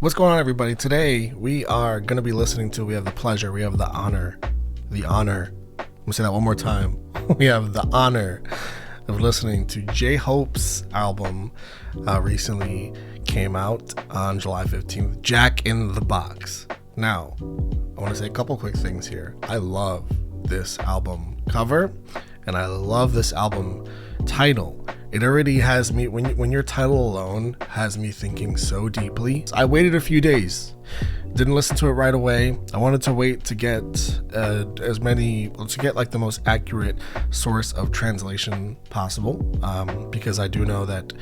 What's going on, everybody? Today we are going to be listening to, we have the pleasure, we have the honor, I'm going to say that one more time. We have the honor of listening to J-Hope's album. Recently came out on July 15th, Jack in the Box. Now, I want to say a couple quick things here. I love this album cover and I love this album title. It already has me, when your title alone has me thinking so deeply. I waited a few days, didn't listen to it right away. I wanted to wait to get like the most accurate source of translation possible, because I do know that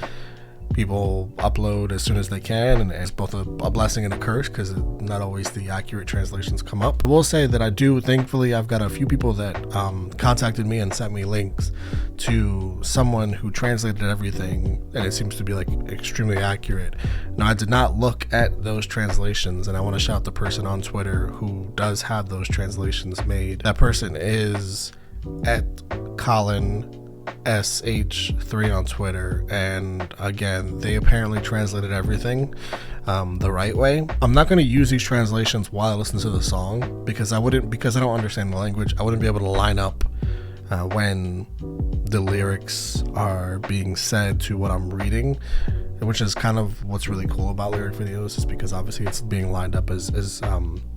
people upload as soon as they can, and it's both a blessing and a curse because not always the accurate translations come up. I will say that I do, thankfully, I've got a few people that contacted me and sent me links to someone who translated everything, and it seems to be like extremely accurate. Now, I did not look at those translations, and I want to shout the person on Twitter who does have those translations made. That person is at Colin SH3 on Twitter, and again, they apparently translated everything the right way. I'm not going to use these translations while I listen to the song because I don't understand the language. I wouldn't be able to line up when the lyrics are being said to what I'm reading, which is kind of what's really cool about lyric videos, is because obviously it's being lined up as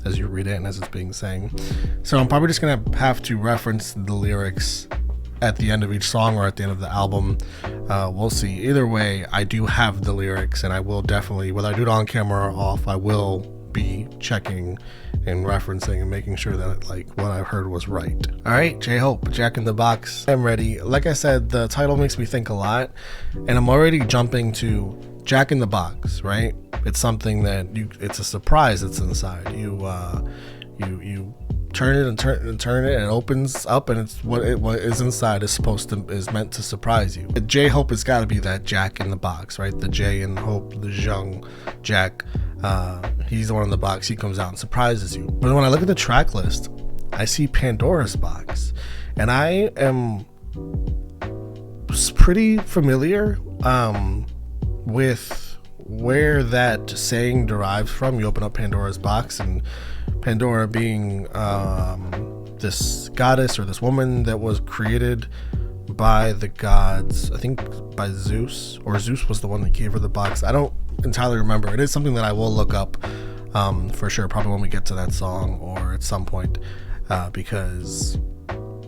you read it and as it's being sang. So I'm probably just gonna have to reference the lyrics at the end of each song or at the end of the album. We'll see. Either way, I do have the lyrics, and I will definitely, whether I do it on camera or off, I will be checking and referencing and making sure that like what I heard was right. All right, J-Hope, Jack in the Box. I'm ready. Like I said, the title makes me think a lot, and I'm already jumping to Jack in the Box, right? It's something that it's a surprise that's inside. You turn it and turn it, and it opens up, and it's what is inside is meant to surprise you. J-Hope has got to be that Jack in the Box, right? The J in Hope, the young Jack. He's the one in the box. He comes out and surprises you. But when I look at the track list, I see Pandoras Box, and I am pretty familiar with where that saying derives from. You open up Pandora's box, and Pandora being this goddess or this woman that was created by the gods, I think by Zeus, or Zeus was the one that gave her the box. I don't entirely remember. It is something that I will look up for sure, probably when we get to that song or at some point, because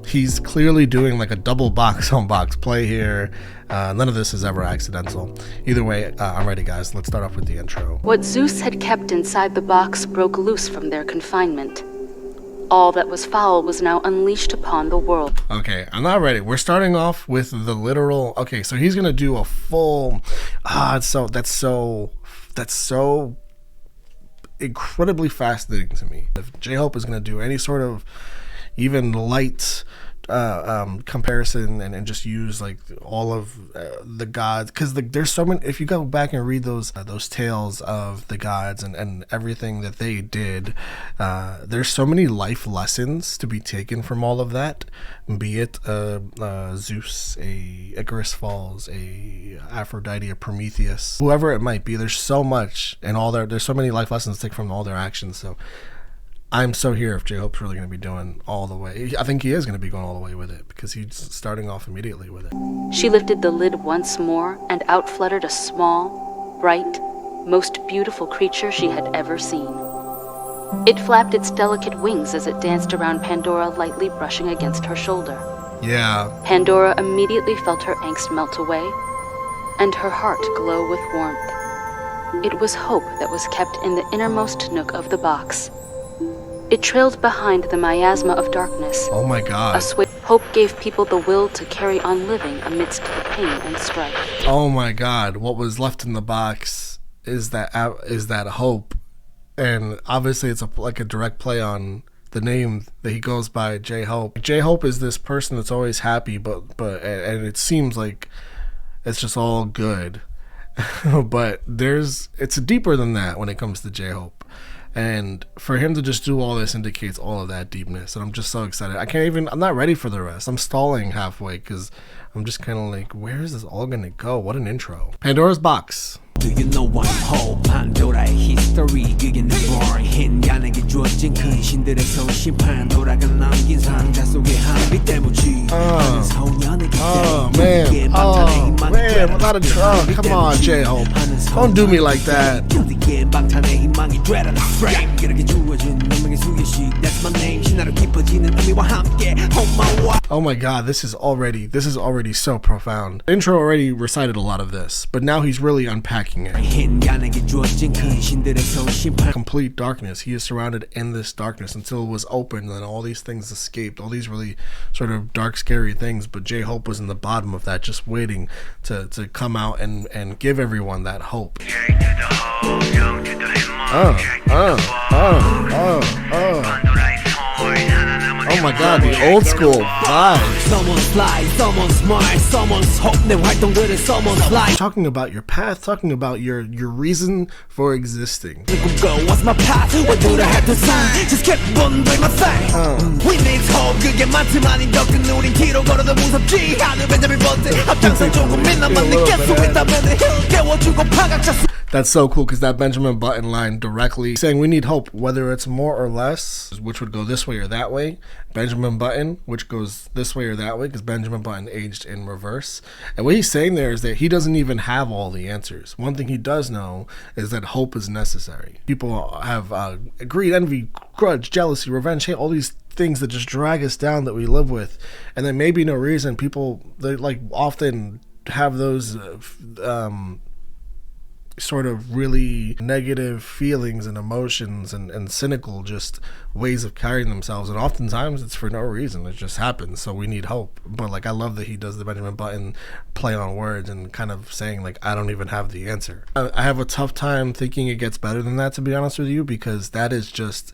he's clearly doing like a double box on box play here. None of this is ever accidental. Either way, I'm ready, guys. Let's start off with the intro. What Zeus had kept inside the box broke loose from their confinement. All that was foul was now unleashed upon the world. Okay, I'm not ready. We're starting off with the literal. Okay, so he's gonna do a full. That's so incredibly fascinating to me. If J-Hope is gonna do any sort of even light comparison and just use like all of the gods, because there's so many. If you go back and read those tales of the gods and everything that they did, there's so many life lessons to be taken from all of that, be it Zeus, a Icarus Falls, a Aphrodite, a Prometheus, whoever it might be. There's so much and there's so many life lessons to take from all their actions. So I'm so here if J-Hope's really going to be doing all the way. I think he is going to be going all the way with it because he's starting off immediately with it. She lifted the lid once more, and out fluttered a small, bright, most beautiful creature she had ever seen. It flapped its delicate wings as it danced around Pandora, lightly brushing against her shoulder. Yeah. Pandora immediately felt her angst melt away, and her heart glow with warmth. It was hope that was kept in the innermost nook of the box. It trailed behind the miasma of darkness. Oh my God. Hope gave people the will to carry on living amidst the pain and strife. Oh my God. What was left in the box is that hope. And obviously it's like a direct play on the name that he goes by, J-Hope. J-Hope is this person that's always happy, but it seems like it's just all good. But it's deeper than that when it comes to J-Hope. And for him to just do all this indicates all of that deepness. And I'm just so excited. I'm not ready for the rest. I'm stalling halfway because I'm just kind of like, where is this all going to go? What an intro. Pandora's Box. Do you know what whole 판도라의 history 그게 내 born 인간에게 주어진 큰 신들의 손심판 돌아가 남긴 상자 속의 한빛 때문이지 소년의 man, a lot of trouble. Come on, J-Hope, don't do me like that. 방탄의 희망이 되라 frame 그렇게 주어진 운명의 수요식 That's my name 신화로 깊어지는 의미와 함께 Oh my god, this is already so profound. Intro already recited a lot of this, but now he's really unpacking it. Complete darkness. He is surrounded in this darkness until it was opened and all these things escaped, all these really sort of dark, scary things, but J-Hope was in the bottom of that, just waiting to come out and give everyone that hope. Oh my god, the old school vibe. Someone's fly, someone's smart, someone's hope. 내 활동들은 someone's life. Talking about your path, talking about your reason for existing. What's my path? What do I have to sign? Just keep on doing my thing. We need hope. 그게 많지만이 더 큰 우린 뒤로 걸어도 무섭지 않은 벤자민 버튼. 앞장서 조금이나만 느낄 수 있다면 깨워주고 파각자. That's so cool because that Benjamin Button line directly saying we need hope, whether it's more or less, which would go this way or that way. Benjamin Button, which goes this way or that way, because Benjamin Button aged in reverse. And what he's saying there is that he doesn't even have all the answers. One thing he does know is that hope is necessary. People have greed, envy, grudge, jealousy, revenge, hate, all these things that just drag us down that we live with. And there may be no reason. People, they like often have those sort of really negative feelings and emotions and cynical just ways of carrying themselves, and oftentimes it's for no reason. It just happens. So we need hope. But like, I love that he does the Benjamin Button play on words and kind of saying like, I don't even have the answer. I have a tough time thinking it gets better than that, to be honest with you, because that is just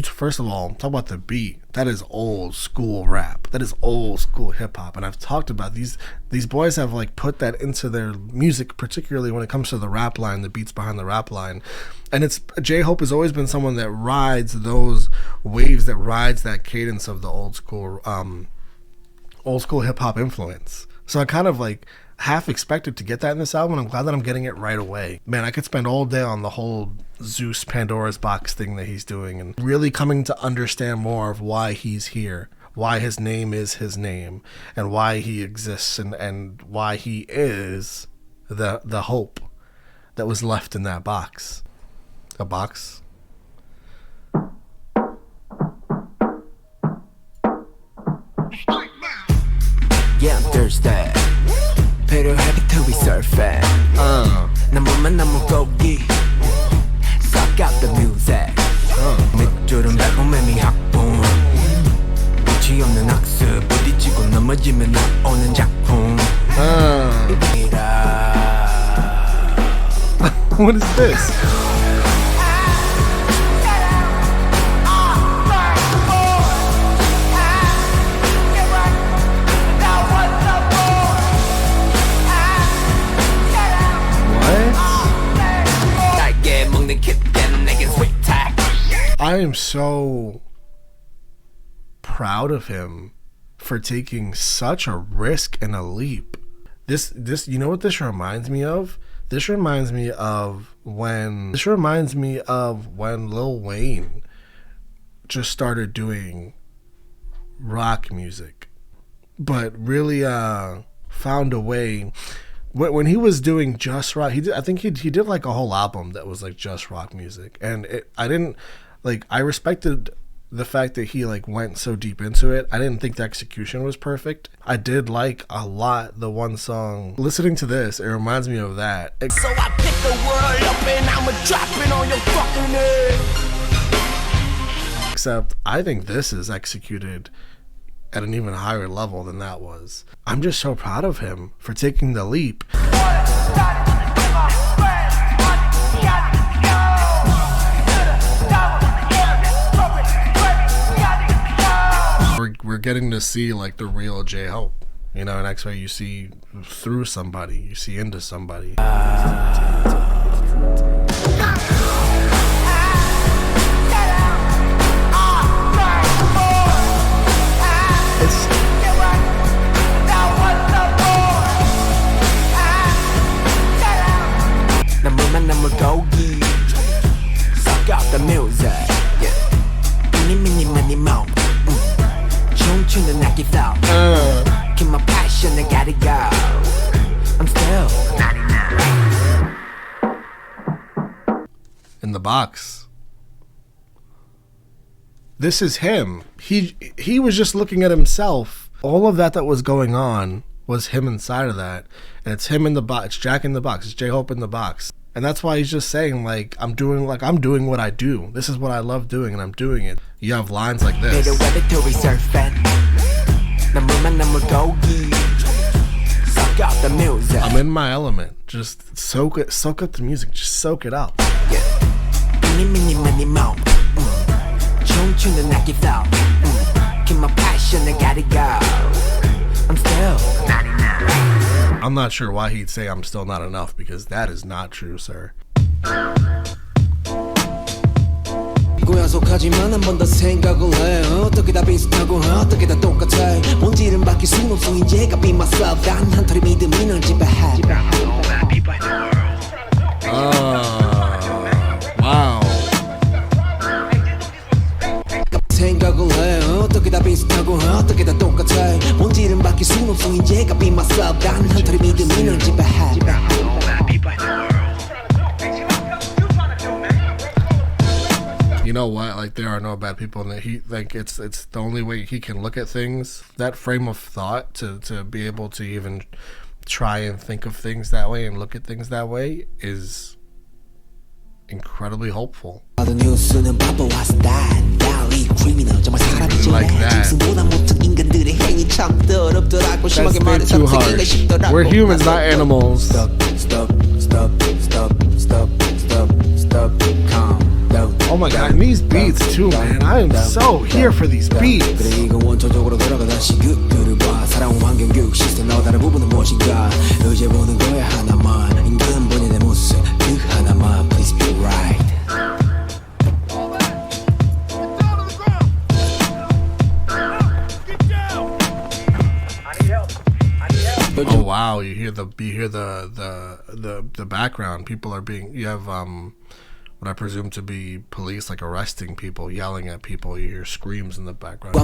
first of all, talk about the beat. That is old school rap. That is old school hip hop. And I've talked about these boys have like put that into their music, particularly when it comes to the rap line, the beats behind the rap line. And it's J-Hope has always been someone that rides those waves, that rides that cadence of the old school hip hop influence. So I kind of like half expected to get that in this album. I'm glad that I'm getting it right away. Man, I could spend all day on the whole Zeus Pandora's Box thing that he's doing and really coming to understand more of why he's here, why his name is his name, and why he exists, and why he is the hope that was left in that box. A box? Yeah, I'm thirsty. Pero happy to be surfing. 나무만 나무 고기. Suck out the music. 밑줄은 밟고 매미 학봉. 끝이 없는 학습. 부딪히고 넘어지면 나오는 작품. What is this? I am so proud of him for taking such a risk and a leap. This you know what this reminds me of? This reminds me of when Lil Wayne just started doing rock music, but really found a way. When he was doing just rock, I think he did like a whole album that was like just rock music, and I respected the fact that he like went so deep into it. I didn't think the execution was perfect. I did like a lot the one song. Listening to this, it reminds me of that. So I pick the world up and I'ma drop it on your fucking head. Except I think this is executed at an even higher level than that was. I'm just so proud of him for taking the leap. We're getting to see like the real J-Hope, you know, and X-Ray, you see through somebody, you see into somebody. in the box. This is him. He was just looking at himself. All of that was going on was him inside of that. And it's him in the box. It's Jack in the box. It's J-Hope in the box. And that's why he's just saying, like, I'm doing what I do. This is what I love doing, and I'm doing it. You have lines like this. I'm in my element. Just soak up the music. Just soak it up. I'm not sure why he'd say I'm still not enough, because that is not true, sir. 약속하지만 한 번 더 생각을 해 어떻게 다 비슷하고 어떻게 다 똑같아 본질은 바뀔 순 없어 이제 be myself 단 한 털의 믿음이 널 지배해 Wow. 생각을 해 어떻게 다 비슷하고 어떻게 다 똑같아 본질은 바뀔 순 없어 이제 be myself 단 한 털의 믿음이 널 지배해 You know what? Like, there are no bad people, and he, like, it's the only way he can look at things. That frame of thought to be able to even try and think of things that way and look at things that way is incredibly hopeful. Like that. That's way too harsh. We're humans, not animals. Oh my god, and these beats too, man. I am so here for these beats. Oh wow, you hear the background. People are being, you have what I presume to be police, like, arresting people, yelling at people. You hear screams in the background. We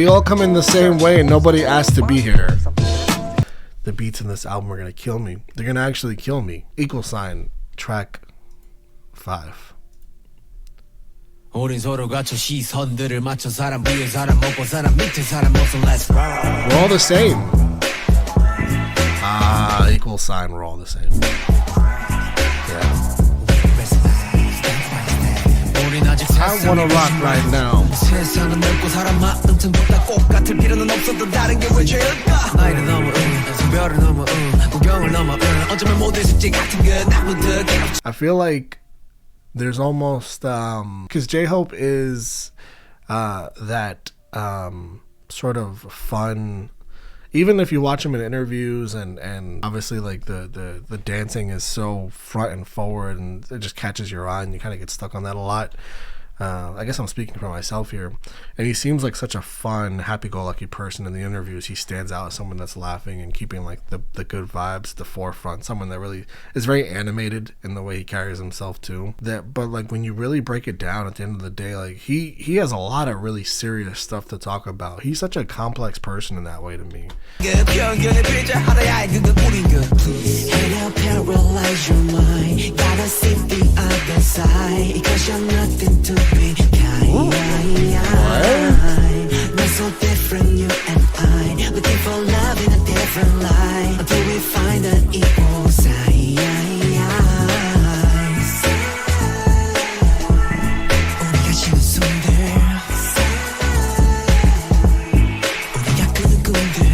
all come in the same way, and nobody asked to be here. The beats in this album are gonna kill me. They're gonna actually kill me. =, track 5. 우린 서로 갖춰 시선들을 맞춰 사람 위에 사람 먹고 사람 밑에 사람 모습 let's roll. We're all the same. =, we're all the same. Yeah. I wanna rock right now. 세상은 넓고 사람 많은 틈보다 꼭 같을 필요는 없어도 다른 게 왜 죄일까? 나이를 넘어 성별을 넘어 구경을 넘어 어쩌면 모두 숙제 같은 거 나부터 I feel like there's almost because J-Hope is that sort of fun, even if you watch him in interviews, and obviously, like, the dancing is so front and forward, and it just catches your eye, and you kind of get stuck on that a lot. I guess I'm speaking for myself here. And he seems like such a fun, happy-go-lucky person in the interviews. He stands out as someone that's laughing and keeping, like, the good vibes at the forefront. Someone that really is very animated in the way he carries himself too. But like, when you really break it down at the end of the day, like, he has a lot of really serious stuff to talk about. He's such a complex person in that way to me. Paralyze your mind. Gotta see the other side. Because you're nothing to be kind. We're so different, you and I. Looking for love in a different light. Until we find an equal size. 우리가 쉬는 순들 우리가 끄는 꿈들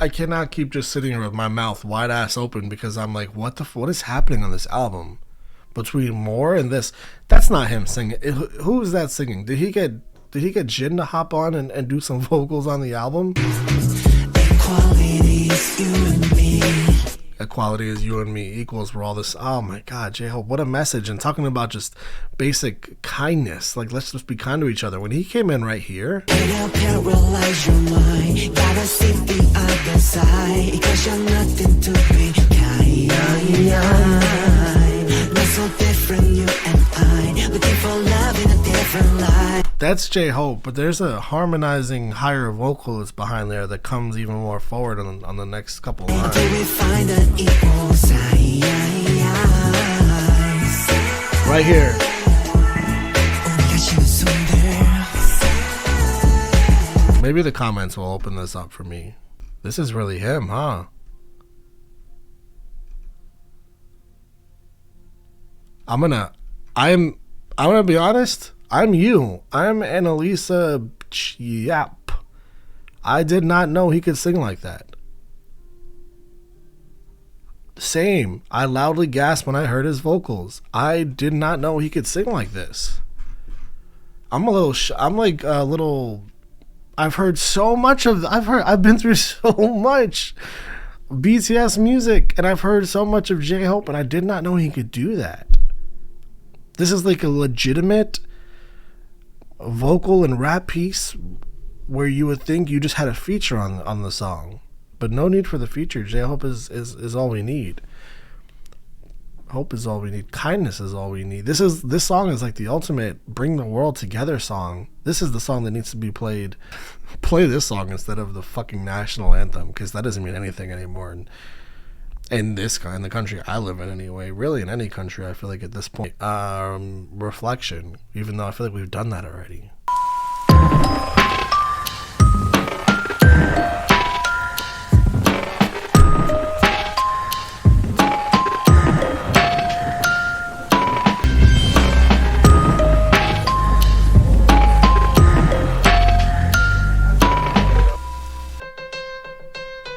I cannot keep just sitting here with my mouth wide ass open, because I'm like, what is happening on this album? between More and this. That's not him singing. Who is that singing? Did he get Jin to hop on and do some vocals on the album? Equality is you and me. Equality is you and me equals we're all this. Oh my God, J-Hope, what a message. And talking about just basic kindness, like let's just be kind to each other. When he came in right here, It'll paralyze your mind. Gotta see the other side, because you're nothing to be kind. We're so different, you and I, looking for love in a different light. that's J-Hope, but there's a harmonizing higher vocalist behind there that comes even more forward on the next couple lines. Until we find an equal size. Right here. Maybe the comments will open this up for me. This is really him, huh? I'm gonna be honest. I'm you. I'm Annalisa Yap. I did not know he could sing like that. Same. I loudly gasped when I heard his vocals. I did not know he could sing like this. I've heard so much of. I've been through so much BTS music, and I've heard so much of J-Hope, and I did not know he could do that. This is like a legitimate vocal and rap piece where you would think you just had a feature on the song, but no need for the feature. J-Hope is all we need. Hope is all we need. Kindness is all we need. This song is like the ultimate bring the world together song. This is the song that needs to be played. Play this song instead of the fucking national anthem, because that doesn't mean anything anymore. In the country I live in anyway, really in any country, I feel like at this point, reflection, even though I feel like we've done that already.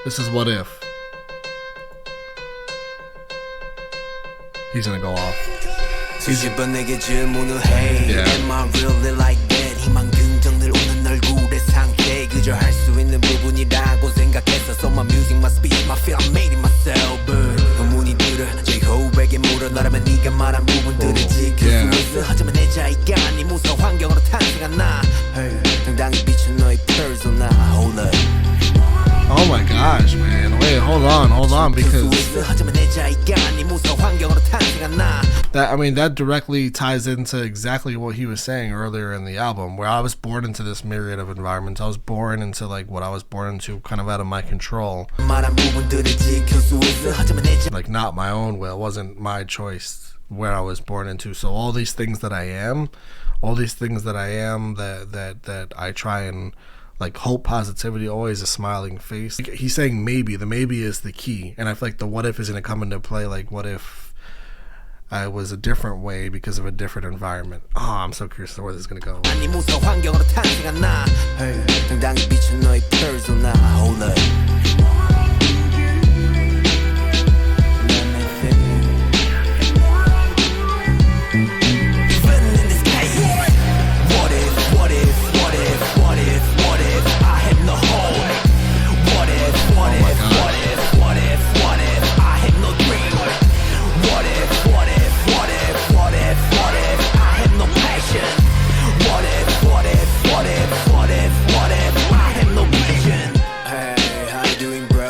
This is What If. He's gonna go off. Yeah. Am I really like that? 희망 긍정들 오는 얼굴의 상태 그저 할 수 있는 부분이라고 생각했어. So my music, my speech, my feel, I made it myself. But 의문이 들어 J-Hope에게 물어 너라면 네가 말한 부분들을 지킬 수 있어. 하지만 내 자의가 네 무서운 환경으로 탄생한 나 당당히 비춘 너의 persona. Hold up. Oh my gosh, man. Wait, hold on, because that directly ties into exactly what he was saying earlier in the album, where I was born into this myriad of environments. I was born into like what I was born into, kind of out of my control. Like not my own will. It wasn't my choice where I was born into. So all these things that I am that I try and like hope, positivity, always a smiling face. He's saying maybe. The maybe is the key. And I feel like the what if is going to come into play. Like, what if I was a different way because of a different environment? Oh, I'm so curious to where this is going to go. What if I had no vision? Hey, how you doing, bro?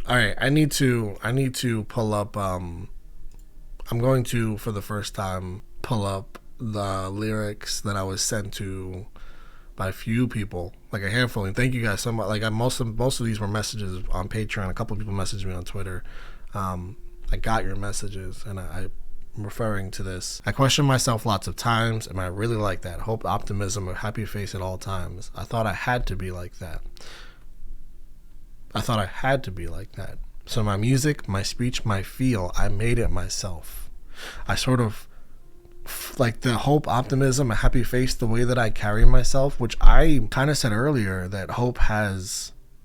All right, I need to pull up. I'm going to, for the first time, pull up the lyrics that I was sent to by a few people, like a handful. And thank you guys so much. Like most of these were messages on Patreon. A couple of people messaged me on Twitter. I got your messages, and I'm referring to this. I questioned myself lots of times. Am I really like that? Hope, optimism, a happy face at all times. I thought I had to be like that. So my music, my speech, my feel, I made it myself. I sort of like the hope, optimism, a happy face, the way that I carry myself, which I kind of said earlier that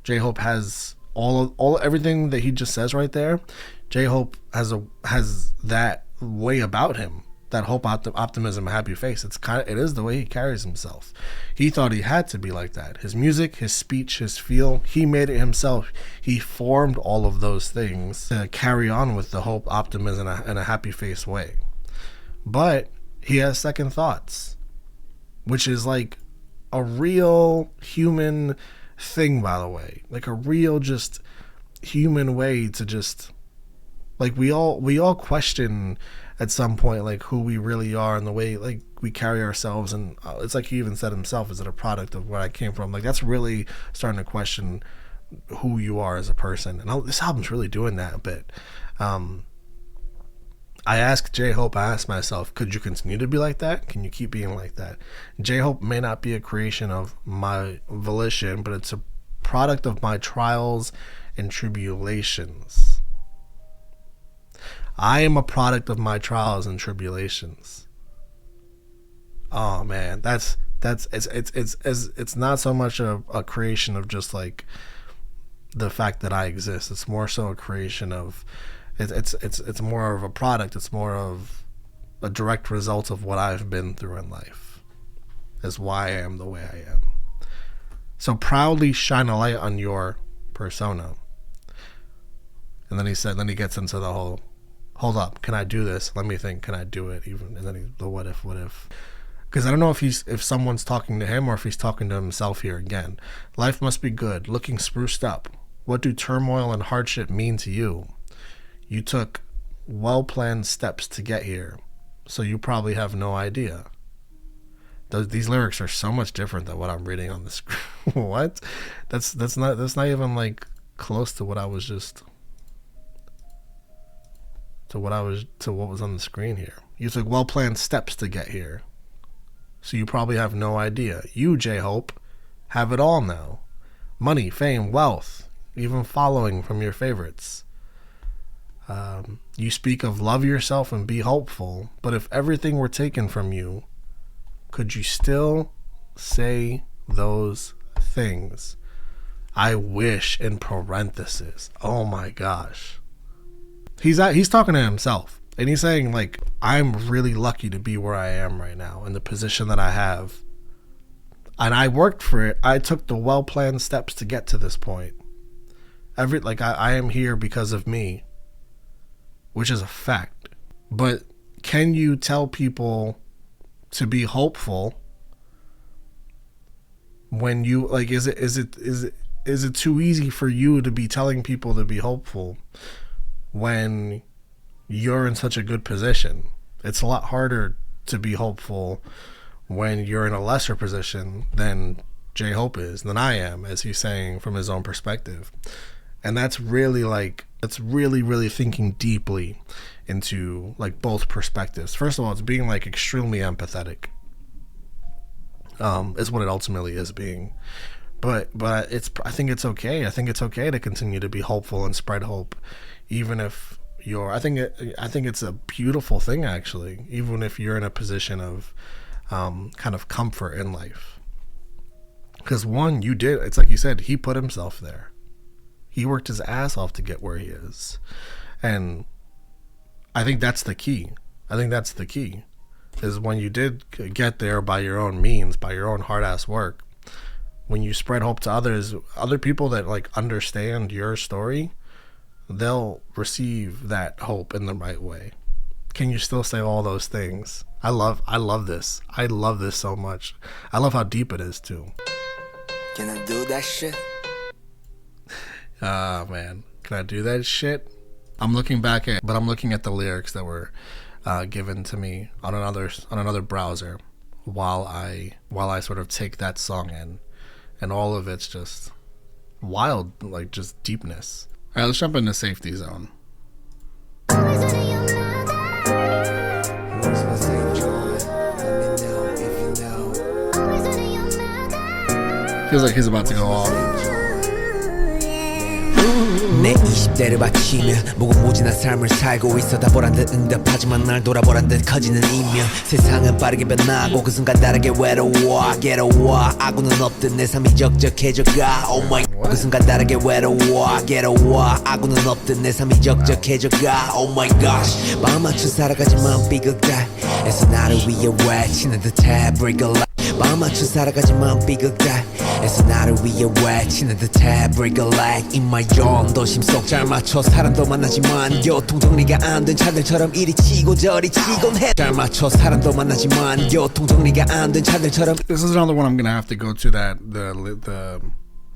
J-Hope has all everything that he just says right there. J-Hope has that way about him. That hope, optimism, happy face. It is the way he carries himself. He thought he had to be like that. His music, his speech, his feel, he made it himself. He formed all of those things to carry on with the hope, optimism, and a happy face way. But he has second thoughts, which is like a real human thing, by the way. Like a real just human way to just, like, we all question at some point, like, who we really are and the way, like, we carry ourselves. And it's like he even said himself, is it a product of where I came from? Like, that's really starting to question who you are as a person. And this album's really doing that a bit. I asked J-Hope, I asked myself, could you continue to be like that? Can you keep being like that? J-Hope may not be a creation of my volition, but it's a product of my trials and tribulations. I am a product of my trials and tribulations. Oh man, it's not so much a creation of just like the fact that I exist. It's more so a creation of it's more of a product. It's more of a direct result of what I've been through in life. Is why I am the way I am. So proudly shine a light on your persona. And then he gets into the whole, hold up, can I do this? Let me think, can I do it? Even, and then the what if? Because I don't know if someone's talking to him or if he's talking to himself here again. Life must be good, looking spruced up. What do turmoil and hardship mean to you? You took well-planned steps to get here, so you probably have no idea. These lyrics are so much different than what I'm reading on the screen. What? That's not even like close to what I was just to what was on the screen here. You took well-planned steps to get here, so you probably have no idea. You, J-Hope, have it all now. Money, fame, wealth, even following from your favorites. You speak of love yourself and be hopeful, but if everything were taken from you, could you still say those things? I wish, in parentheses. Oh my gosh. He's talking to himself, and he's saying, like, I'm really lucky to be where I am right now in the position that I have. And I worked for it. I took the well-planned steps to get to this point. I am here because of me, which is a fact. But can you tell people to be hopeful when you, like, is it too easy for you to be telling people to be hopeful when you're in such a good position? It's a lot harder to be hopeful when you're in a lesser position than J-Hope is, than I am, as he's saying from his own perspective. And that's really really thinking deeply into like both perspectives. First of all, it's being like extremely empathetic. Is what it ultimately is being. But I think it's okay. I think it's okay to continue to be hopeful and spread hope, even if I think it's a beautiful thing, actually, even if you're in a position of kind of comfort in life. Because it's like you said, he put himself there. He worked his ass off to get where he is. And I think that's the key. Is when you did get there by your own means, by your own hard-ass work, when you spread hope to others, other people that like understand your story, they'll receive that hope in the right way. Can you still say all those things? I love this. I love this so much. I love how deep it is too. Can I do that shit? Ah, man. can I do that shit? I'm looking back at, but I'm looking at the lyrics that were given to me on another browser while I sort of take that song in, and all of it's just wild, like just deepness. All right, let's jump into Safety Zone. Feels like he's about to go off. 내 20대를 바치며 무궁무진한 삶을 살고 있어 다 보란 듯 응답하지만 날 돌아보란 듯 커지는 이명 세상은 빠르게 변하고 그 순간 다르게 외로워 괴로워 아구는 없듯 내 삶이 적적해져가 Oh my 그 순간 다르게 외로워 괴로워 아구는 없듯 내 삶이 적적해져가 Oh my gosh 마음 맞춰 살아가지만 삐걱다 애써 나를 위해 외치는 듯해 Break a lie 마음 맞춰 살아가지만 삐걱다 애써 나를 위해 외치는 듯해 Break a leg in my zone 도심 속 잘 맞춰 사람도 만나지만 교통정리가 안 된 차들처럼 이리 치고 저리 치곤 해 잘 맞춰 사람도 만나지만 교통정리가 안 된 차들처럼 This is another one I'm gonna have to go to that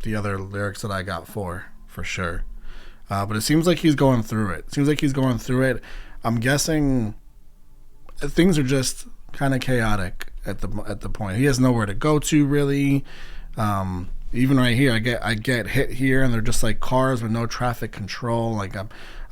the other lyrics that I got for sure. But it seems like he's going through it. I'm guessing things are just kind of chaotic at the point. He has nowhere to go to really. Even right here, I get hit here, and they're just like cars with no traffic control. Like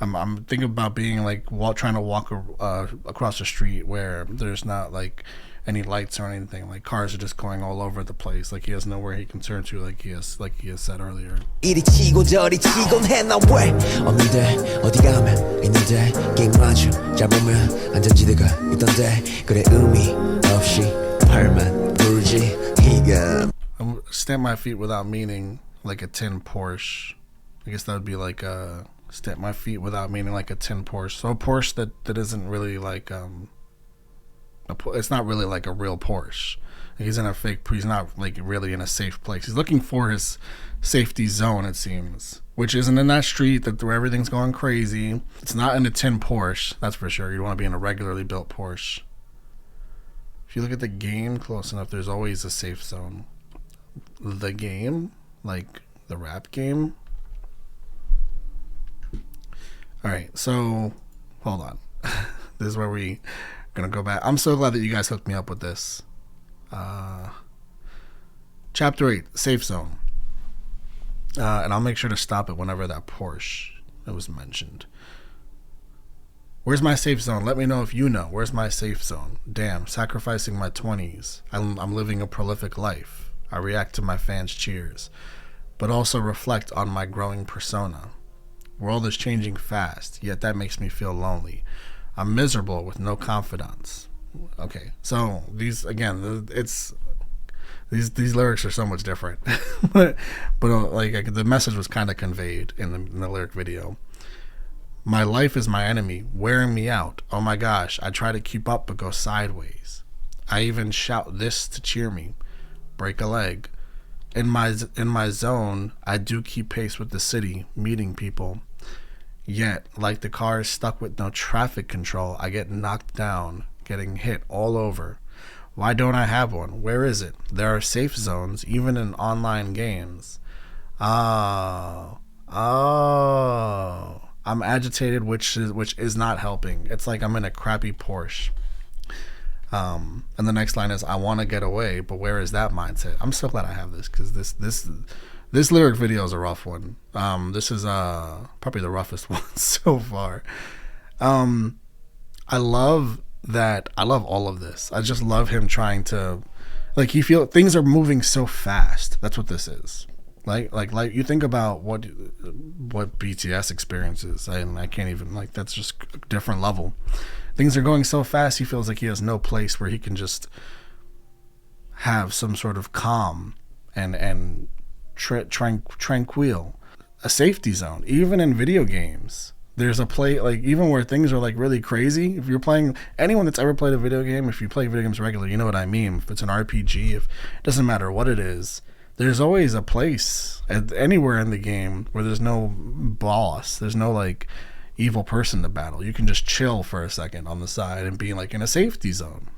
I'm thinking about being like trying to walk across the street where there's not like any lights or anything. Like cars are just going all over the place. Like he has nowhere he can turn to. Like he has said earlier. 이리 치고 저리 치곤 해 나 왜 없는데 어디 가면 있는데 갱 맞춰 잘 보면 안전지대가 있던데 그래 의미 없이 팔만 불지 희가 Stamp my feet without meaning like a tin Porsche. I guess that would be like stamp my feet without meaning like a tin Porsche. So a Porsche that isn't really like it's not really like a real Porsche. He's in a fake. He's not like really in a safe place. He's looking for his safety zone, it seems, which isn't in that street where everything's going crazy. It's not in a tin Porsche, that's for sure. You want to be in a regularly built Porsche. If you look at the game close enough, there's always a safe zone. The game, like the rap game. All right, so hold on. This is where we gonna go back. I'm so glad that you guys hooked me up with this. Chapter 8, safe zone. And I'll make sure to stop it whenever that Porsche was mentioned. Where's my safe zone? Let me know if you know. Where's my safe zone? Damn, sacrificing my 20s. I'm living a prolific life. I react to my fans' cheers, but also reflect on my growing persona. World is changing fast, yet that makes me feel lonely. I'm miserable with no confidants. Okay, so these lyrics are so much different, but like the message was kind of conveyed in the lyric video. My life is my enemy, wearing me out. Oh my gosh, I try to keep up but go sideways. I even shout this to cheer me. Break a leg. In my zone, I do keep pace with the city, meeting people. Yet, like the cars stuck with no traffic control, I get knocked down, getting hit all over. Why don't I have one? Where is it? There are safe zones, even in online games. Oh. I'm agitated, which is not helping. It's like I'm in a crappy Porsche. And the next line is, I want to get away, but where is that mindset? I'm so glad I have this, because this lyric video is a rough one. This is probably the roughest one so far. I love all of this. I just love him trying to, like, things are moving so fast. That's what this is. Like you think about what BTS experiences, and I can't even, like, that's just a different level. Things are going so fast, he feels like he has no place where he can just have some sort of calm and tranquil, a safety zone. Even in video games, there's a play, like, even where things are like really crazy. If you're playing, anyone that's ever played a video game, if you play video games regularly, you know what I mean. If it's an RPG, if it doesn't matter what it is, there's always a place anywhere in the game where there's no boss, there's no like evil person to battle. You can just chill for a second on the side and be like in a safety zone,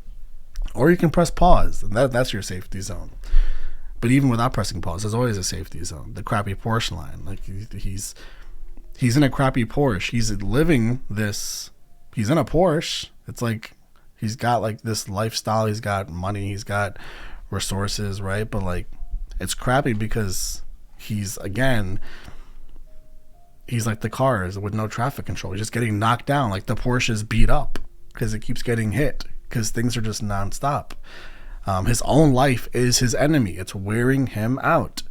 or you can press pause, and that's your safety zone. But even without pressing pause, there's always a safety zone. The crappy Porsche line, like he's in a crappy Porsche. He's living this. He's in a Porsche. It's like he's got like this lifestyle. He's got money. He's got resources, right? But like, it's crappy because he's like the cars with no traffic control. He's just getting knocked down. Like the Porsche is beat up because it keeps getting hit because things are just nonstop. His own life is his enemy. It's wearing him out.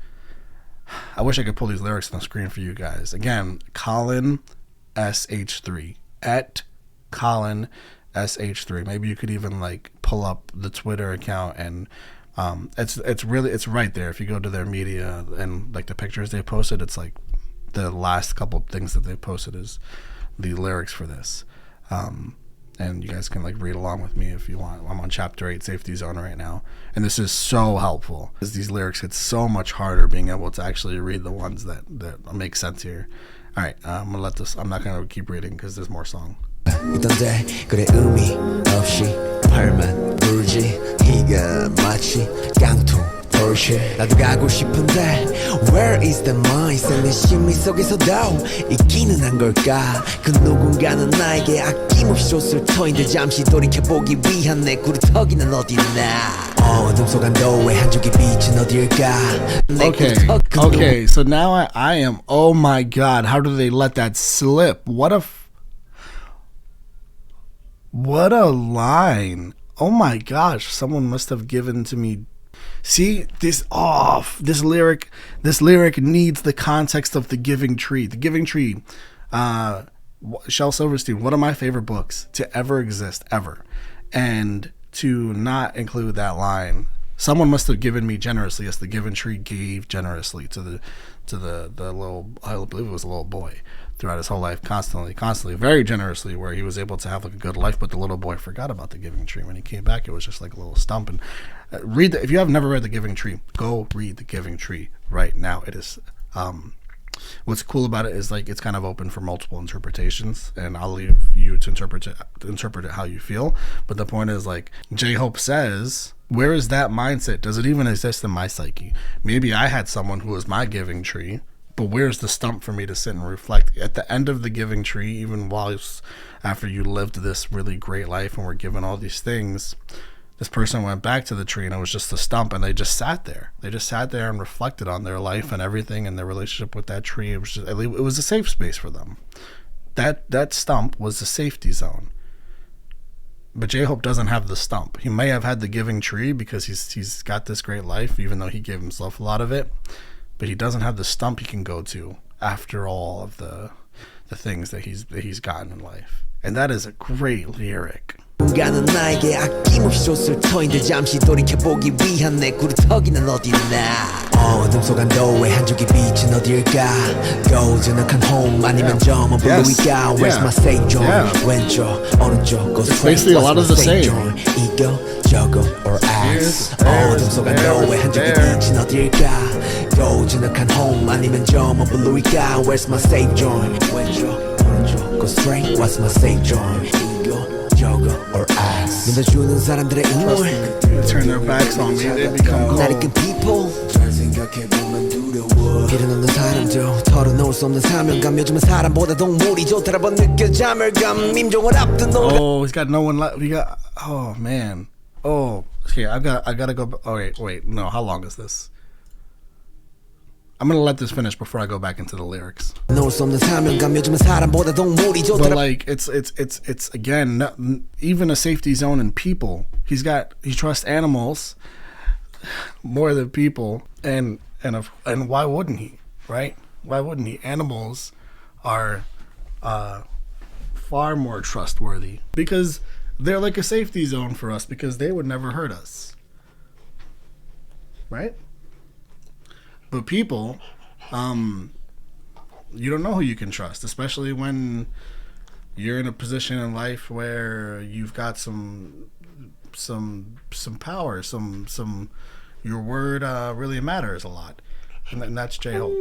I wish I could pull these lyrics on the screen for you guys. Again, Colin SH3 at Colin SH3. Maybe you could even like pull up the Twitter account, and it's right there. If you go to their media and like the pictures they posted, it's like the last couple of things that they posted is the lyrics for this. And you guys can like read along with me if you want. I'm on chapter 8, Safety Zone, right now, and this is so helpful because these lyrics get so much harder being able to actually read the ones that make sense here. All right, I'm gonna let this. I'm not gonna keep reading because there's more song. 있던데 그래 의미 없이 팔만 불지 이가 마치 깡통 Porsche 나도 가고 싶은데 Where is the mindset 내 심리 속에서도 있기는 한 걸까 그 누군가는 나에게 아낌없이 줬을 터인데 잠시 돌이켜보기 위한 내 구루터기는 어딨나 어둠 속 안도의 한 줄기 빛은 어딜까 Okay, so now I am, oh my god, how do they let that slip? What a line. Oh my gosh, someone must have given to me. See, this lyric needs the context of The Giving Tree. The Giving Tree, Shel Silverstein, one of my favorite books to ever exist, ever. And to not include that line, someone must have given me generously, as The Giving Tree gave generously to the little, I believe it was a little boy, throughout his whole life, constantly, very generously, where he was able to have like a good life. But the little boy forgot about the Giving Tree. When he came back, it was just like a little stump. And if you have never read the Giving Tree, go read the Giving Tree right now. It is what's cool about it is like it's kind of open for multiple interpretations, and I'll leave you to interpret it how you feel. But the point is, like J-Hope says, where is that mindset? Does it even exist in my psyche? Maybe I had someone who was my Giving Tree, but where's the stump for me to sit and reflect at the end of the Giving Tree, even after you lived this really great life and were given all these things? This person went back to the tree and it was just a stump, and they just sat there. They just sat there and reflected on their life and everything and their relationship with that tree. It was a safe space for them. That stump was a safety zone. But J-Hope doesn't have the stump. He may have had the Giving Tree because he's got this great life, even though he gave himself a lot of it. But he doesn't have the stump he can go to after all of the things that he's gotten in life. And that is a great lyric. 누군가는 나에게 아낌없이 줬을 터인데 잠시 돌이켜보기 위한 내 구루터기는 어딨나 어둠 속 안도의 한 줄기 빛은 어딜까 고즈넉한 home 아니면 점은 블루일까 Where's my safe zone 왼쪽 오른쪽 go straight What's my safe zone 이거 저거 or ass 어둠 속 안도의 한 줄기 빛은 어딜까 고즈넉한 home 아니면 점은 블루일까 Where's my safe zone 왼쪽 오른쪽 go straight What's my safe zone or ass. 믿어주는 사람들의 인물 turn their backs on me, they become cold. 날 이끈 people 잘 생각해보면 두려워 길은 없는 사람도 털어놓을 수 없는 사명감 요즘은 사람보다 동물이 좋다라고 느껴 자멸감 임종을 앞둔 노래 Oh, he's got no one left. Oh man. Oh, okay, I gotta go. Oh wait, no, how long is this? I'm gonna let this finish before I go back into the lyrics. But like, it's again, even a safety zone in people. He trusts animals more than people, and why wouldn't he? Right? Why wouldn't he? Animals are far more trustworthy because they're like a safety zone for us because they would never hurt us. Right? But people, you don't know who you can trust, especially when you're in a position in life where you've got some power, your word really matters a lot. And that's J-Hope.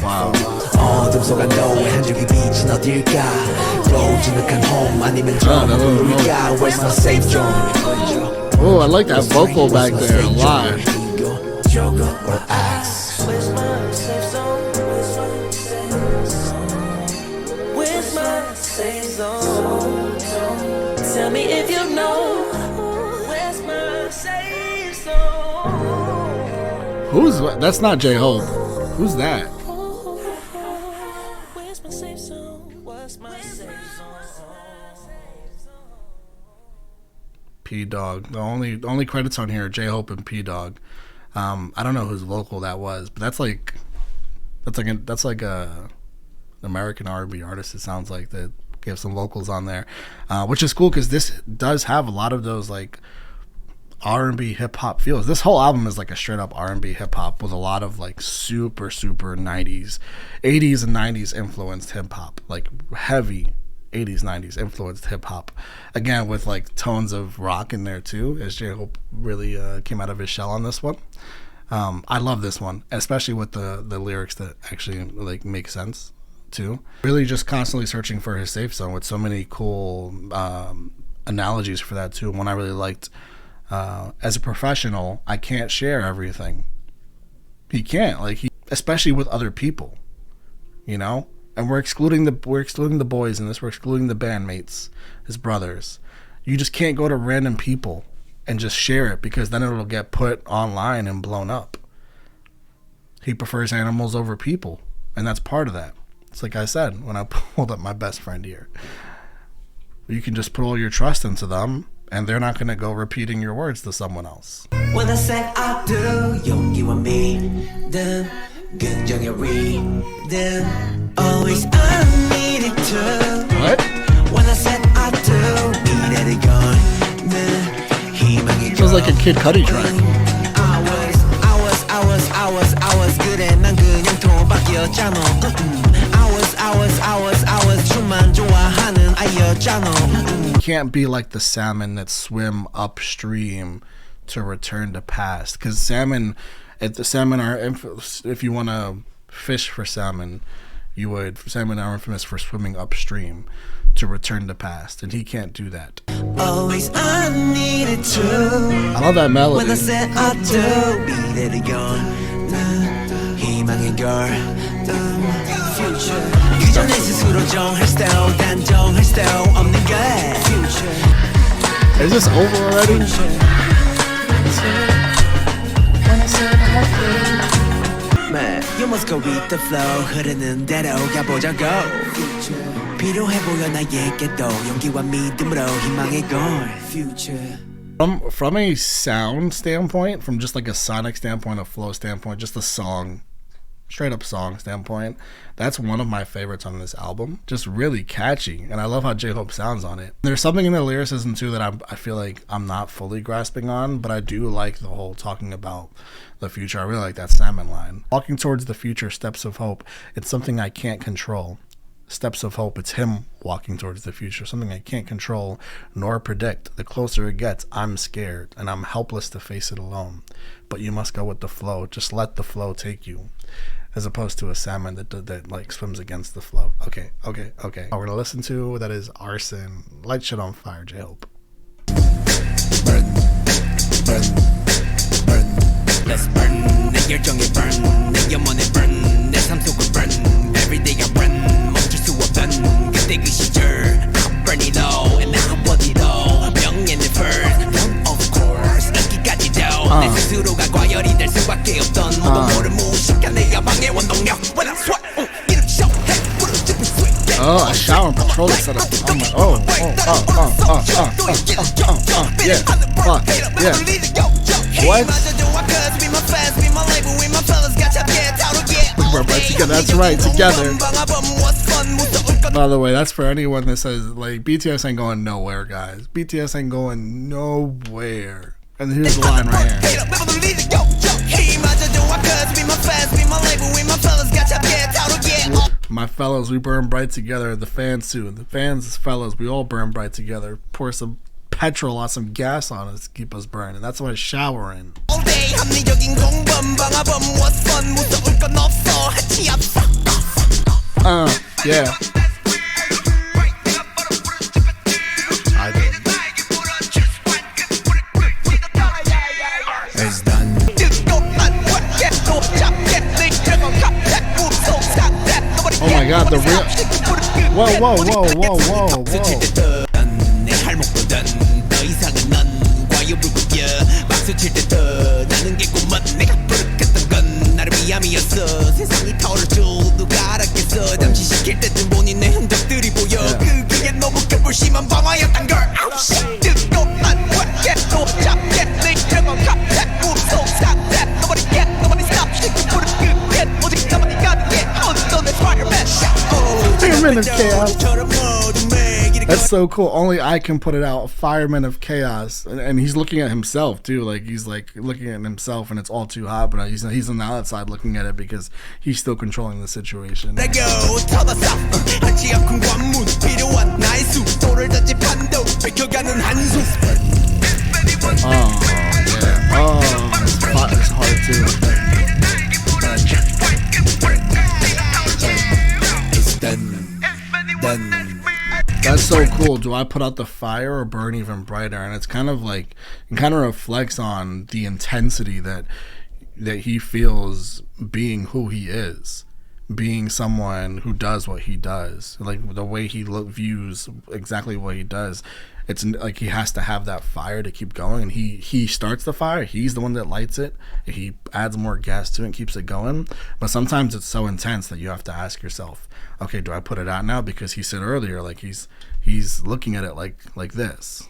Wow. 어둠 속 안도의 한 줄기 빛은 어딜까 고즈넉한 home 아니면 저 블루일까 Where's my safe zone Oh, I like that vocal back there a lot. Tell me if you know where's my safe zone. Who's that's not J-Hope. Who's that? Where's my safe zone? Where's my safe zone? P Dog. The only credits on here are J-Hope and P Dog. I don't know whose vocal that was, but that's like a American R&B artist. It sounds like that gave some vocals on there, which is cool because this does have a lot of those like R&B hip hop feels. This whole album is like a straight up R&B hip hop with a lot of like super 90s, 80s and 90s influenced hip hop, like heavy 80s 90s influenced hip hop, again with like tones of rock in there too, as J-Hope really came out of his shell on this one. I love this one, especially with the lyrics that actually like make sense too. Really just constantly searching for his safe zone with so many cool analogies for that too. One I really liked, as a professional, I can't share everything. He can't, like, especially with other people, you know? And we're excluding the boys in this. We're excluding the bandmates, his brothers. You just can't go to random people and just share it, because then it'll get put online and blown up. He prefers animals over people, and that's part of that. It's like I said when I pulled up my best friend here. You can just put all your trust into them, and they're not going to go repeating your words to someone else. When I said I do, 용기와 믿음, 긍정의 rhythm, always I needed to. What? When I said I do, 이래를 걷는 희망의 Feels like a Kid Cudi track. I was 그래 난 그냥 도박이었잖아. I was 춤만 좋아하는 아이였잖아. Can't be like the salmon that swim upstream to return to past, because salmon are if you want to fish for salmon are infamous for swimming upstream to return to past, and he can't do that. Always I needed to. I love that melody. When I said I do, 미래를 여는 희망의 girl, future. 그전에 스스로 정할 style, 단정할 style 없는 걸. Is this over already? Man, you must go with the flow. 흐르는 대로 가보자고. 필요해 보여 나에게도 용기와 믿음으로 희망의 걸. Future. From a sound standpoint, from just like a sonic standpoint, a flow standpoint, just a song, straight up song standpoint, that's one of my favorites on this album. Just really catchy, and I love how J-Hope sounds on it. There's something in the lyricism too that I feel like I'm not fully grasping on, but I do like the whole talking about the future. I really like that Salmon line. Walking towards the future, steps of hope. It's something I can't control. Steps of hope, it's him walking towards the future, something I can't control nor predict. The closer it gets, I'm scared and I'm helpless to face it alone. But you must go with the flow. Just let the flow take you, as opposed to a salmon that like swims against the flow. Okay. We're gonna listen to that is Arson. Light shit on fire, J-Hope. Burn. Let's burn. 내 열정에 burn. 내 영혼에 burn. 내 삶 속을 burn. Every day I run. 멈출 수 없던 그때 그 시절. I burn it all and I want it all. 명예는 first. Of course. 끝까지도 내 스스로가 과열이 될 수밖에 없던 모두 모를 무식한 내 야망의 원동력. When I sweat. Oh, a shower and patrol set up. Yeah. What? We're right together. That's right, together. By the way, that's for anyone that says like BTS ain't going nowhere, guys. BTS ain't going nowhere. And here's the line right here. My fellows, we burn bright together. The fans too. The fans, fellows, we all burn bright together. Pour some petrol on some gas on us to keep us burning. That's what I shower in. Yeah. I did. the real. Whoa. 내 할목보단 더 이상은 넌 과유불급이야 박수 칠 때 더 나는 개구먼 내가 부르겠던 건 나를 미함이었어 세상이 타오르죠 누가 알았겠어 잠시 시킬 때쯤 본인의 흔적들이 보여 그게 너무 개불심한 방화였단 걸 아우씨 뜨겁단 왜 또 잡게 내 이름은 갑자기 무서운 상태 Nobody get nobody stop 시키 부르게 오직 나만이 가능해 어떤 내 fireman Fireman of Chaos. That's so cool. Only I can put it out. Fireman of Chaos, and he's looking at himself too. Like he's like looking at himself, and it's all too hot. But he's on the outside looking at it because he's still controlling the situation. Oh yeah. Oh, it's hard too. That's so cool. Do I put out the fire or burn even brighter? And it's kind of like, it kind of reflects on the intensity that he feels being who he is, being someone who does what he does, like the way he views exactly what he does. It's like he has to have that fire to keep going, and he starts the fire. He's the one that lights it. He adds more gas to it and keeps it going. But sometimes it's so intense that you have to ask yourself, okay, do I put it out now? Because he said earlier, like he's looking at it like this.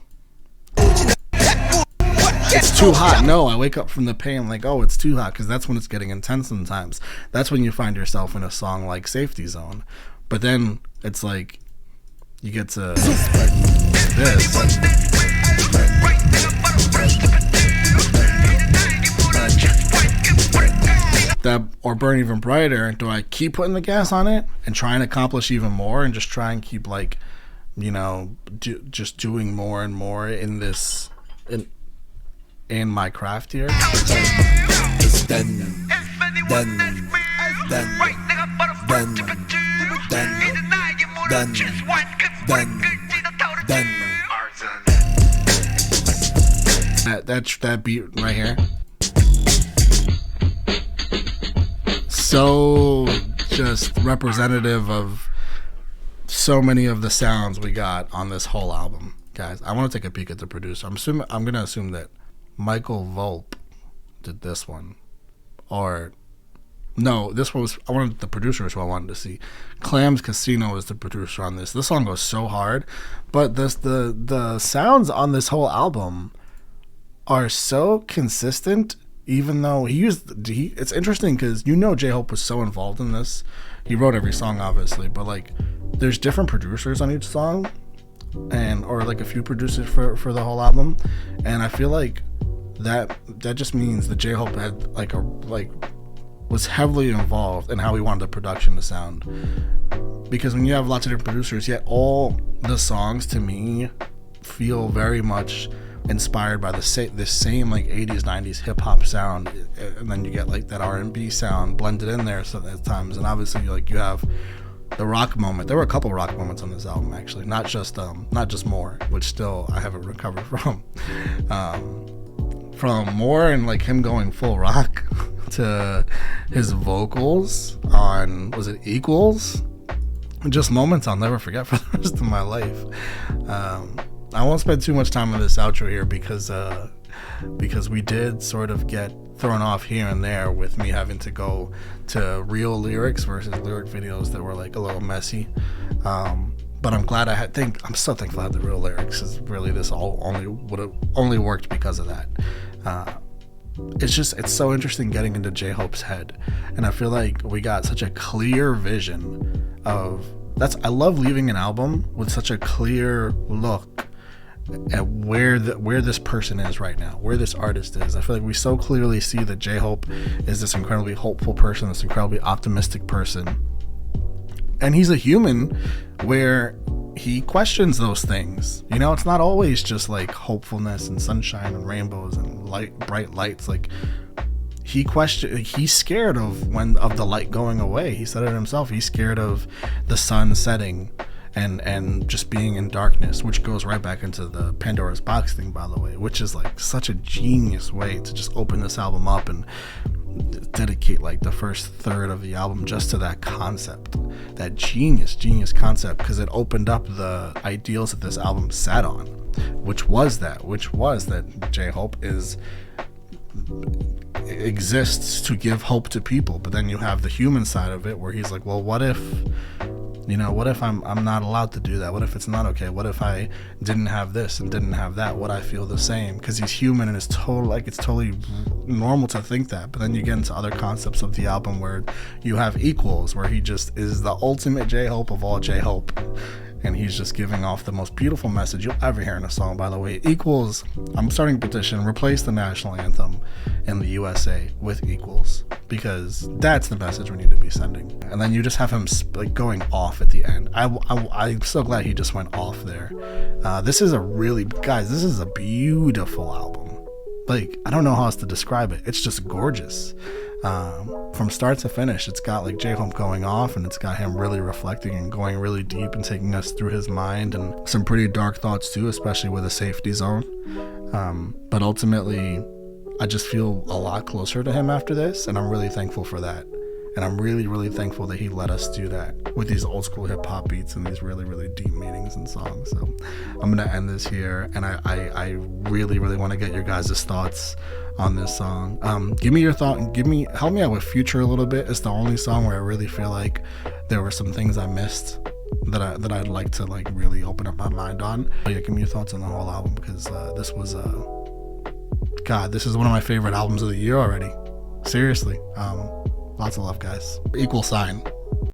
It's too hot. No, I wake up from the pain like, oh, it's too hot, because that's when it's getting intense sometimes. That's when you find yourself in a song like Safety Zone. But then it's like you get to this. That or burn even brighter. Do I keep putting the gas on it and try and accomplish even more and just try and keep like, you know, just doing more and more in this in my craft here? It's done. That beat right here. So just representative of so many of the sounds we got on this whole album, guys. I want to take a peek at the producer. I'm gonna assume that Michael Volpe did this one, or no, this one was. I wanted the producer is who I wanted to see. Clams Casino is the producer on this. This song goes so hard, but the sounds on this whole album are so consistent. Even though it's interesting because J-Hope was so involved in this. He wrote every song, obviously, but like there's different producers on each song, or like a few producers for the whole album, and I feel like that just means that J-Hope had was heavily involved in how he wanted the production to sound. Because when you have lots of different producers, yet all the songs to me feel very much inspired by the same like 80s 90s hip-hop sound, and then you get like that R&B sound blended in there at times. And obviously like you have the rock moment. There were a couple rock moments on this album, actually, not just More, which still I haven't recovered from More, and like him going full rock to his vocals on, was it Equals? Just moments I'll never forget for the rest of my life. I won't spend too much time on this outro here because we did sort of get thrown off here and there with me having to go to real lyrics versus lyric videos that were like a little messy. But I'm glad I'm so thankful I had the real lyrics, because really this all would have only worked because of that. It's so interesting getting into J-Hope's head, and I feel like we got such a clear vision of I love leaving an album with such a clear look at where this person is right now, where this artist is. I feel like we so clearly see that J-Hope is this incredibly hopeful person, this incredibly optimistic person, and he's a human where he questions those things. You know, it's not always just like hopefulness and sunshine and rainbows and bright lights. Like he's scared of the light going away. He said it himself. He's scared of the sun setting and just being in darkness, which goes right back into the Pandoras Box thing, by the way, which is like such a genius way to just open this album up and dedicate like the first third of the album just to that concept that genius concept, because it opened up the ideals that this album sat on, which was that J-Hope exists to give hope to people. But then you have the human side of it, where he's like, well, what if I'm not allowed to do that? What if it's not okay? What if I didn't have this and didn't have that? Would I feel the same? Because he's human, and it's totally normal to think that. But then you get into other concepts of the album where you have Equals, where he just is the ultimate J-Hope of all J-Hope, and he's just giving off the most beautiful message you'll ever hear in a song. By the way, Equals, I'm starting a petition, replace the national anthem in the USA with Equals, because that's the message we need to be sending. And then you just have him like going off at the end. I'm so glad he just went off there. This is a beautiful album. Like, I don't know how else to describe it. It's just gorgeous. From start to finish, it's got like J-Hope going off, and it's got him really reflecting and going really deep and taking us through his mind, and some pretty dark thoughts too, especially with a safety zone. But ultimately, I just feel a lot closer to him after this, and I'm really thankful for that. And I'm really, really thankful that he let us do that with these old school hip hop beats and these really, really deep meanings and songs. So I'm gonna end this here, and I really, really want to get your guys' thoughts on this song. Give me your thought, and help me out with Future a little bit. It's the only song where I really feel like there were some things I missed that I'd like to like really open up my mind on. But yeah, give me your thoughts on the whole album, because this was this is one of my favorite albums of the year already. Seriously. Lots of love, guys. Equal sign.